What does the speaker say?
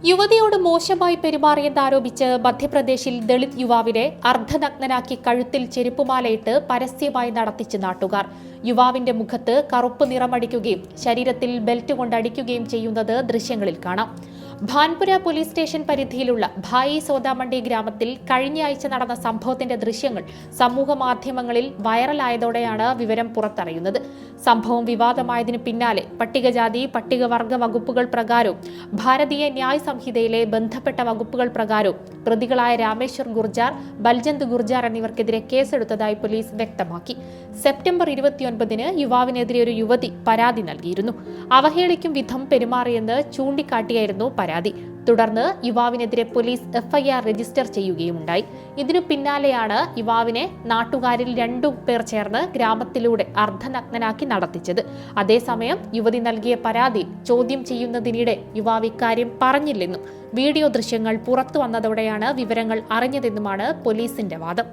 യുവതിയോട് മോശമായി പെരുമാറിയെന്നാരോപിച്ച് മധ്യപ്രദേശിൽ ദളിത് യുവാവിനെ അർദ്ധനഗ്നനാക്കി കഴുത്തിൽ ചെരുപ്പുമാലയിട്ട് പരസ്യമായി നടത്തിച്ച് നാട്ടുകാർ. യുവാവിന്റെ മുഖത്ത് കറുപ്പ് നിറമടിക്കുകയും ശരീരത്തിൽ ബെൽറ്റ് കൊണ്ടടിക്കുകയും ചെയ്യുന്നത് ദൃശ്യങ്ങളിൽ കാണാം. ഭാൻപുര പോലീസ് സ്റ്റേഷൻ പരിധിയിലുള്ള ഭായി സോദാമണ്ഡി ഗ്രാമത്തിൽ കഴിഞ്ഞയാഴ്ച നടന്ന സംഭവത്തിന്റെ ദൃശ്യങ്ങൾ സമൂഹ മാധ്യമങ്ങളിൽ വൈറലായതോടെയാണ് വിവരം പുറത്തറിയുന്നത്. സംഭവം വിവാദമായതിനു പിന്നാലെ പട്ടികജാതി പട്ടികവർഗ വകുപ്പുകൾ പ്രകാരവും ഭാരതീയ ന്യായ് സംഹിതയിലെ ബന്ധപ്പെട്ട വകുപ്പുകൾ പ്രകാരവും പ്രതികളായ രാമേശ്വർ ഗുർജാർ, ബൽജന്ത് ഗുർജാർ എന്നിവർക്കെതിരെ കേസെടുത്തതായി പോലീസ് വ്യക്തമാക്കി. സെപ്റ്റംബർ 29-ന് യുവാവിനെതിരെ ഒരു യുവതി പരാതി നൽകിയിരുന്നു. അവഹേളിക്കും വിധം പെരുമാറിയെന്ന് ചൂണ്ടിക്കാട്ടിയായിരുന്നു പരാതി. തുടർന്ന് യുവാവിനെതിരെ പോലീസ് എഫ്ഐആർ രജിസ്റ്റർ ചെയ്യുകയുമുണ്ടായി. ഇതിനു പിന്നാലെയാണ് യുവാവിനെ നാട്ടുകാരിൽ 2 പേർ ചേർന്ന് ഗ്രാമത്തിലൂടെ അർദ്ധനഗ്നനാക്കി നടത്തിച്ചത്. അതേസമയം യുവതി നൽകിയ പരാതി ചോദ്യം ചെയ്യുന്നതിനിടെ യുവാവ് ഇക്കാര്യം പറഞ്ഞില്ലെന്നും വീഡിയോ ദൃശ്യങ്ങൾ പുറത്തു വന്നതോടെയാണ് വിവരങ്ങൾ അറിഞ്ഞതെന്നുമാണ് പോലീസിന്റെ വാദം.